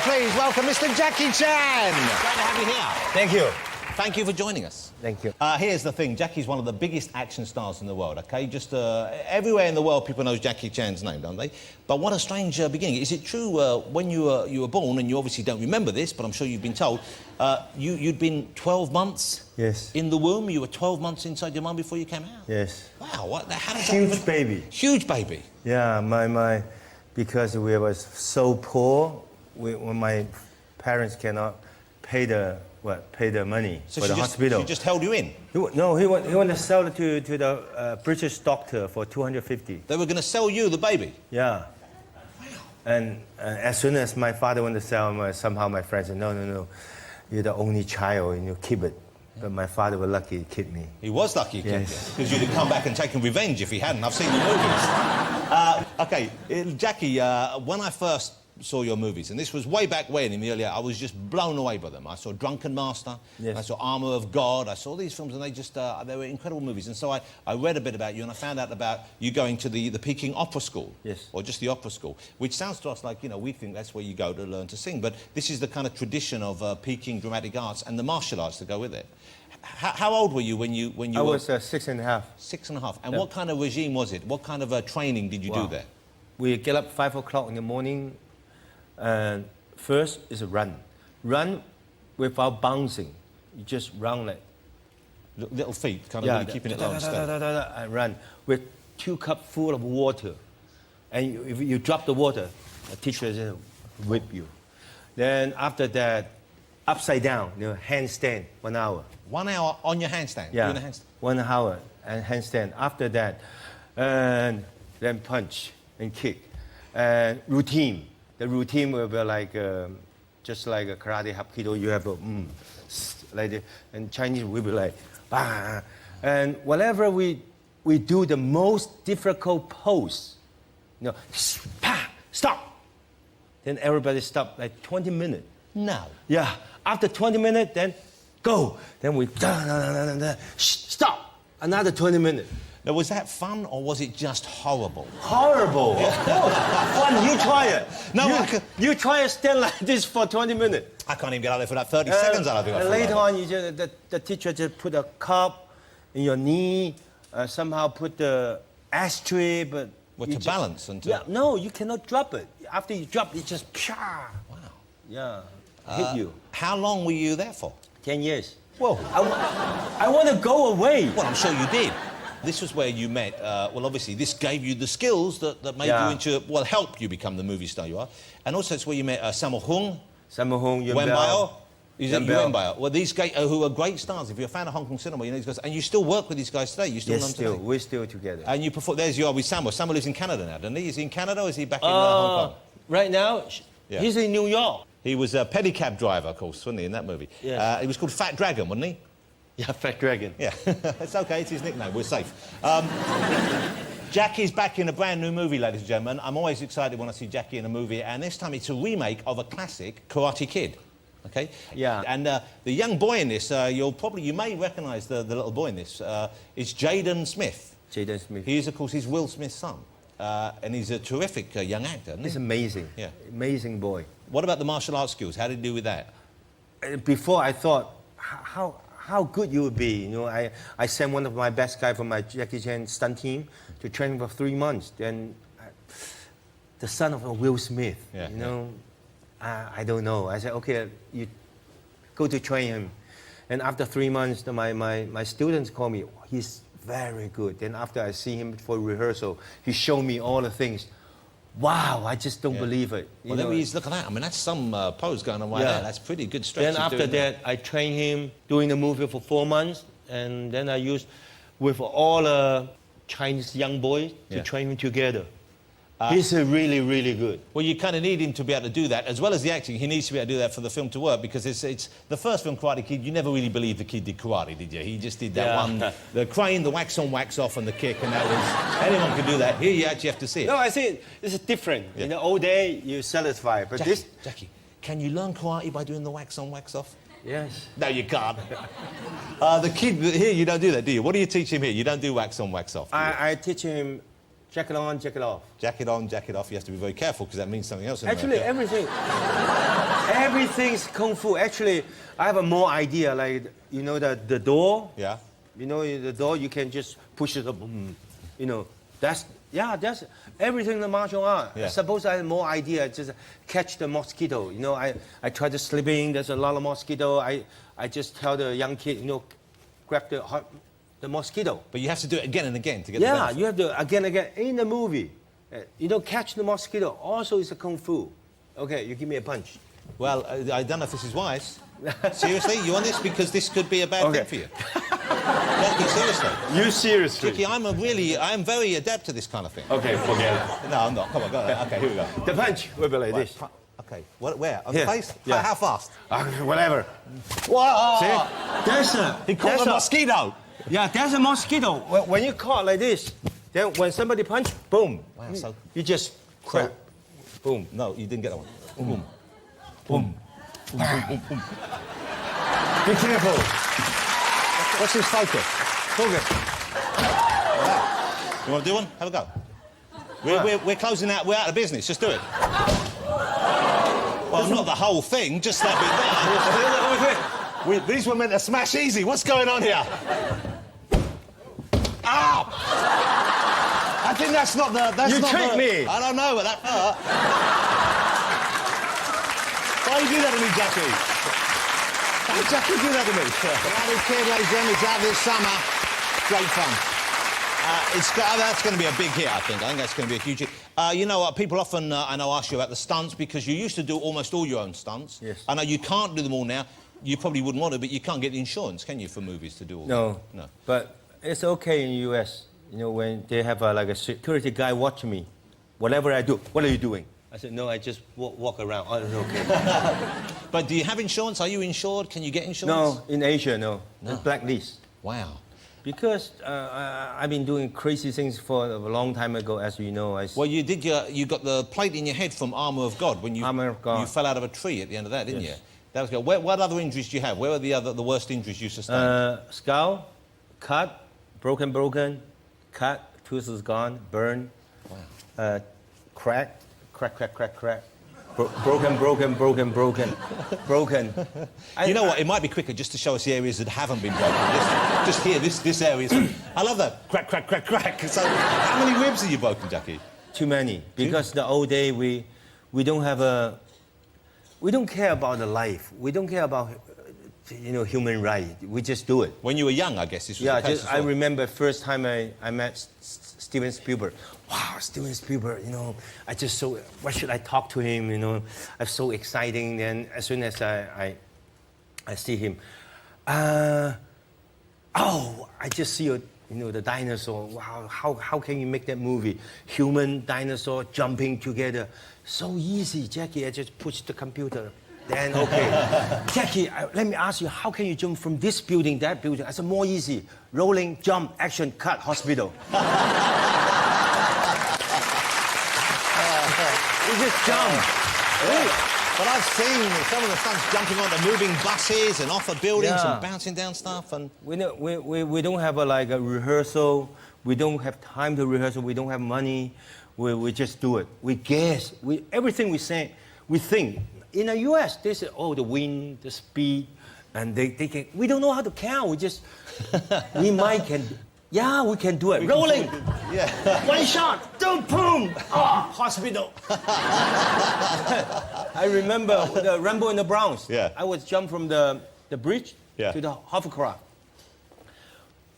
please welcome Mr. Jackie Chan. Great to have you here. Thank you. Thank you for joining us. Thank you. Here's the thing. Jackie's one of the biggest action stars in the world, OK? Just everywhere in the world, people know Jackie Chan's name, don't they? But what a strange beginning. Is it true when you were born, and you obviously don't remember this, but I'm sure you've been told, you'd been 12 months Yes. in the womb? You were 12 months inside your mum before you came out? Yes. Wow, how does Huge that even... baby. Huge baby. Yeah, because we was so poor, when my parents cannot pay the money So for the hospital. she just held you in? He want to sell it to the British doctor for 250. They were going to sell you the baby? Yeah. And as soon as my father wanted to sell, somehow my friend said, no, you're the only child and you keep it. But my father was lucky he kept me. He was lucky, Yes. because you'd have come back and taken revenge if he hadn't. I've seen the movies. OK, Jackie, when I first saw your movies, and this was way back when, in the early, I was just blown away by them. I saw Drunken Master, yes. I saw Armour of God, I saw these films, and they were incredible movies. And so I read a bit about you, and I found out about you going to the Peking Opera School. Yes. Or just the opera school, which sounds to us like, we think that's where you go to learn to sing, but this is the kind of tradition of Peking dramatic arts and the martial arts that go with it. How old were you when you I was 6.5. 6.5. And Yeah. what kind of regime was it? What kind of training did you do there? We get up 5 o'clock in the morning, and first is a run. Run without bouncing. You just run like... Little feet, kind of really keeping it low and steady. I run with 2 cups full of water. And if you drop the water, the teacher will whip you. Then after that, upside down, handstand, 1 hour. 1 hour on your handstand? Yeah, Doing a handstand? 1 hour and handstand. After that, and then punch and kick. And routine. The routine will be like, just like a karate hapkido, you have a, like the, and Chinese will be like, bah. And whenever we do the most difficult pose, stop. Then everybody stop, like 20 minutes. No. Yeah, after 20 minutes, then go. Then we, stop, another 20 minutes. Now, was that fun, or was it just horrible? Horrible. Fun, you try it. No, you try to stand like this for 20 minutes. I can't even get out there for that 30 seconds. I think. And later on, the teacher just put a cup in your knee, somehow put the ashtray, but... Well, to balance and to... Yeah, no, you cannot drop it. After you drop it, just... Wow. Yeah, hit you. How long were you there for? 10 years. Whoa. I want to go away. Well, I'm sure you did. This was where you met, well, obviously, this gave you the skills that made you into, well, helped you become the movie star you are. And also it's where you met Sammo Hung, Yuen Biao. Yuen Biao. Well, these guys who are great stars. If you're a fan of Hong Kong cinema, you know these guys. And you still work with these guys today. You still know them today. We're still together. And you perform, there's you are with Sammo. Sammo lives in Canada now, doesn't he? Is he in Canada or is he back in Hong Kong? Right now, he's in New York. He was a pedicab driver, of course, wasn't he, in that movie? Yeah. He was called Fat Dragon, wasn't he? Yeah, Fat Dragon. Yeah, it's okay, it's his nickname, we're safe. Jackie's back in a brand new movie, ladies and gentlemen. I'm always excited when I see Jackie in a movie, and this time it's a remake of a classic, Karate Kid. Okay? Yeah. And the young boy in this, you may recognise the little boy in this, is Jaden Smith. Jaden Smith. He is, of course, he's Will Smith's son. And he's a terrific young actor, isn't he? He's amazing. Yeah. Amazing boy. What about the martial arts skills? How did he do with that? Before I thought, how good you would be. I sent one of my best guys from my Jackie Chan stunt team to train for 3 months. Then the son of Will Smith, I don't know. I said, okay, you go to train him. And after 3 months, my students call me, he's very good. Then after I see him for rehearsal, he showed me all the things. Wow, I just don't believe it. Well, look at that. I mean, that's some pose going on right there. That's pretty good stretch. Then after that, I trained him doing the movie for 4 months. And then I used with all the Chinese young boys to train him together. He's really, really good. Well, you kind of need him to be able to do that. As well as the acting, he needs to be able to do that for the film to work, because it's the first film, Karate Kid, you never really believed the kid did karate, did you? He just did that one, the crane, the wax on, wax off, and the kick, and that was... Anyone could do that. Here, you actually have to see it. No, I see this is different. In the old day, you're satisfied, but Jackie, can you learn karate by doing the wax on, wax off? Yes. No, you can't. The kid here, you don't do that, do you? What do you teach him here? You don't do wax on, wax off. I teach him jacket on, jacket off. Jacket on, jacket off. You have to be very careful because that means something else. Actually, everything. Everything's kung fu. Actually, I have a more idea. Like, you know, the door. Yeah. You know, the door, you can just push it up. You know, that's everything in the martial art. Yeah. Suppose I have more idea, just catch the mosquito. You know, I try to slip in, there's a lot of mosquito. I just tell the young kid, you know, grab the mosquito. But you have to do it again and again to get the Yeah, benefit. you have to, again, in the movie. You know, catch the mosquito also is a kung fu. Okay, you give me a punch. Well, I don't know if this is wise. Seriously, you on this? Because this could be a bad thing for you. Jackie, seriously. You seriously? Jackie, I'm very adept to this kind of thing. Okay, forget it. No, I'm not. Come on, go on. Okay, here we go. The punch will be like this. Okay, where? On Here. the face? Yeah. How fast? Whatever. Whoa! See? There's a... He caught there's a mosquito. Yeah, there's a mosquito. When you caught like this, then when somebody punch, boom. Wow, so... You just crap. Boom. No, you didn't get that one. Boom. Boom. Be careful. What's his focus? Focus. You want to do one? Have a go. We're closing out. We're out of business. Just do it. Well, not the whole thing. Just that bit there. These were meant to smash easy. What's going on here? Ah! I think that's not the... That's You not tricked the, me. I don't know, but that hurt. Why you do that to me, Jackie? Why did Jackie do that to me? Karate Kid, ladies and gentlemen, it's out this summer. Great fun. That's going to be a big hit, I think. I think that's going to be a huge hit. You know, people often, I know, ask you about the stunts because you used to do almost all your own stunts. Yes. I know you can't do them all now. You probably wouldn't want to, but you can't get the insurance, can you, for movies to do all No. No. But it's okay in the U.S. You know, when they have like a security guy watching me, whatever I do, what are you doing? I said, no, I just walk around. Oh, it's okay. But do you have insurance? Are you insured? Can you get insurance? No, in Asia, no. It's blacklist. Wow. Because I've been doing crazy things for a long time ago, as you know. Well, you did. You got the plate in your head from Armour of God when you Armour of God. You fell out of a tree at the end of that, didn't Yes. you? That was good. What other injuries do you have? Where were the worst injuries you sustained? Skull, cut, broken, cut, tooth is gone, burn, Wow. crack. Broken. You know what? It might be quicker just to show us the areas that haven't been broken. Just here, this area. I love that. Crack. So, how many ribs have you broken, Jackie? Too many. Because the old day, we don't have a... We don't care about the life. We don't care about, you know, human rights. We just do it. When you were young, I guess this was the case as I well. remember first time I met Steven Spielberg. Wow, Steven Spielberg, you know, I just so, why should I talk to him, you know? I'm so exciting. Then as soon as I see him, I just see, you know, the dinosaur. Wow, how can you make that movie? Human, dinosaur, jumping together. So easy, Jackie. I just push the computer. Then, okay. Jackie, let me ask you, how can you jump from this building, that building? I said, more easy. Rolling, jump, action, cut, hospital. You just jump. But I've seen some of the stunts jumping onto moving buses and off of buildings Yeah. and bouncing down stuff and... We don't have like a rehearsal. We don't have time to rehearsal. We don't have money. We just do it. We guess. Everything we say, we think. In the U.S., they say, oh, the wind, the speed, and they can... We don't know how to count. We just... we can do it. Rolling. Yeah. One shot. Don't boom. Hospital. I remember the Rambo in the Bronx. Yeah. I was jump from the bridge Yeah. to the hovercraft.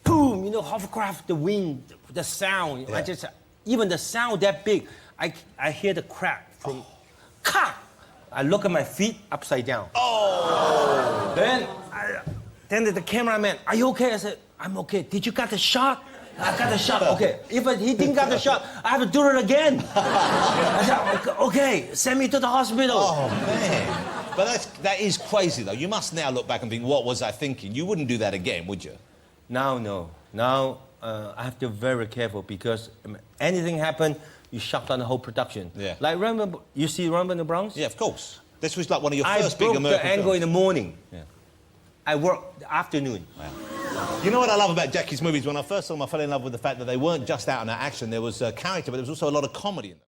Boom. You know, hovercraft, the wind, the sound. Yeah. Even the sound that big, I hear the crack from... Ka! I look at my feet upside down. Oh! Then the cameraman, are you okay? I said, I'm okay. Did you got the shot? I got the shot. Okay. If he didn't got the shot, I have to do it again. I said, okay, send me to the hospital. Oh, man. But that is crazy, though. You must now look back and think, what was I thinking? You wouldn't do that again, would you? Now, no. Now, I have to be very careful because anything happen, you shut down the whole production. Yeah. Like, remember, you see Rambo in the Bronx? Yeah, of course. This was like one of your I first big broke American the angle films. in the morning. Yeah. I work the afternoon. Wow. You know what I love about Jackie's movies? When I first saw them, I fell in love with the fact that they weren't just out and out action. There was character, but there was also a lot of comedy in them.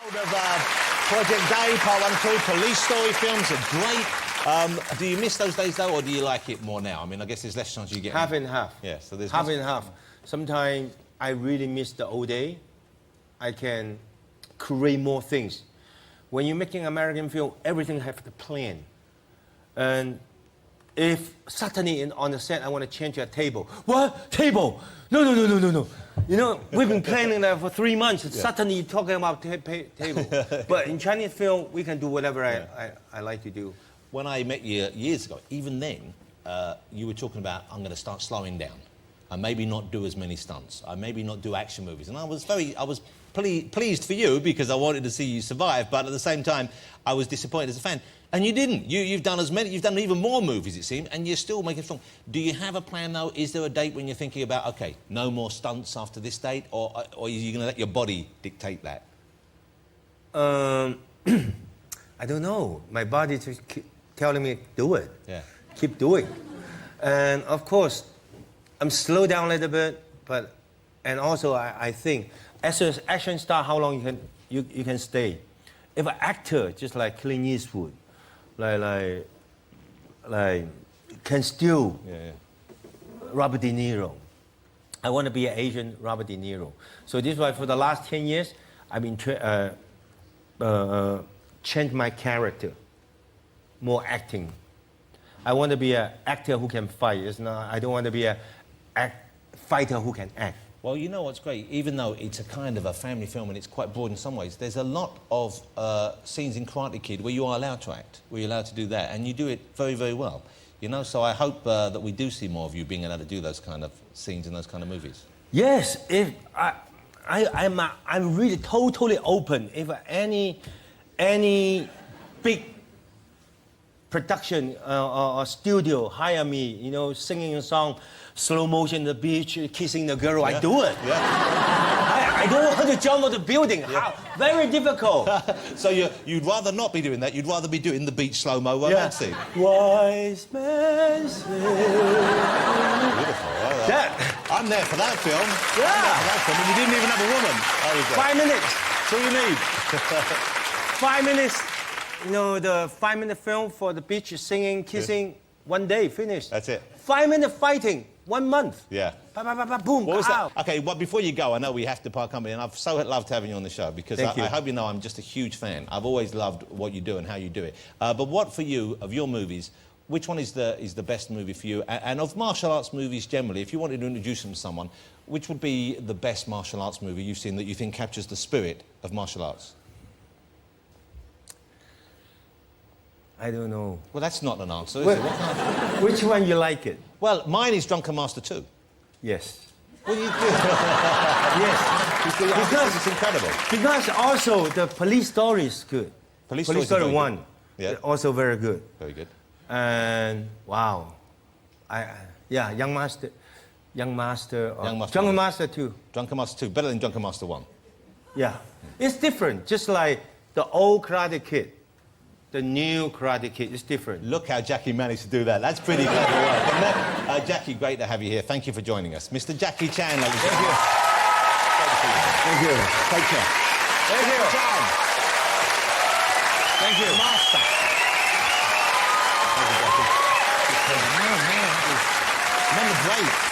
Of Project Day, Part 1 and 2, police story films are great. Do you miss those days, though, or do you like it more now? I mean, I guess there's less chance you get... Half and half. Yeah, so there's... Half and half. Sometimes I really miss the old day. I can create more things. When you're making American film, everything has to plan. And if suddenly on the set I want to change a table, what table? No. You know, we've been planning that for 3 months. Yeah. Suddenly you're talking about table. But in Chinese film, we can do whatever I like to do. When I met you years ago, even then, you were talking about, I'm going to start slowing down. I maybe not do as many stunts. I maybe not do action movies. And I was pleased for you because I wanted to see you survive, but at the same time, I was disappointed as a fan. And you didn't. You've done you've done even more movies, it seems, and you're still making film. Do you have a plan, though? Is there a date when you're thinking about, OK, no more stunts after this date, or are you going to let your body dictate that? I don't know. My body just keep telling me, do it. Yeah. Keep doing. And of course, I'm slow down a little bit, but, and also I think, as an action star, how long you can stay? If an actor, just like Clint Eastwood, like can still Robert De Niro. I want to be an Asian Robert De Niro. So this is why for the last 10 years, I've been change my character, more acting. I want to be an actor who can fight. It's not, I don't want to be a fighter who can act. Well, you know what's great? Even though it's a kind of a family film and it's quite broad in some ways, there's a lot of scenes in Karate Kid where you are allowed to act, where you're allowed to do that, and you do it very, very well. You know, so I hope that we do see more of you being allowed to do those kind of scenes in those kind of movies. Yes, if I'm really totally open. If any big production or studio hire me, you know, singing a song, slow motion, the beach, kissing the girl, I do it. Yeah. I don't want to jump on the building. How? Very difficult. So you'd rather not be doing that. You'd rather be doing the beach slow-mo romance scene. Wise men say. Beautiful. Right? I'm there for that film. Yeah. I'm there for that film. And you didn't even have a woman. There you go. 5 minutes. That's all you need. 5 minutes. You know, the 5-minute film for the beach singing, kissing, 1 day, finished. That's it. 5-minute fighting, 1 month. Yeah. Boom, What was out. that? OK, well, before you go, I know we have to part company, and I've so loved having you on the show because I hope you know I'm just a huge fan. I've always loved what you do and how you do it. But what, for you, of your movies, which one is the best movie for you? And of martial arts movies generally, if you wanted to introduce them to someone, which would be the best martial arts movie you've seen that you think captures the spirit of martial arts? I don't know. Well, that's not an answer, is it? What kind of... Which one you like it? Well, mine is Drunken Master 2. Yes. Well, you do. Yes. Because it's incredible. Because also the police story is good. Police Story 1. Yeah. Also very good. Very good. And wow. Young Master. Drunken Master 2. Drunken Master 2, better than Drunken Master 1. Yeah. It's different. Just like the old Karate Kid. The new Karate Kid is different. Look how Jackie managed to do that. That's pretty clever work. Jackie, great to have you here. Thank you for joining us. Mr. Jackie Chan, ladies and gentlemen. Thank you. Take care. Thank you. Chan. Thank you. Master. Thank you, Jackie. Man, remember Blade.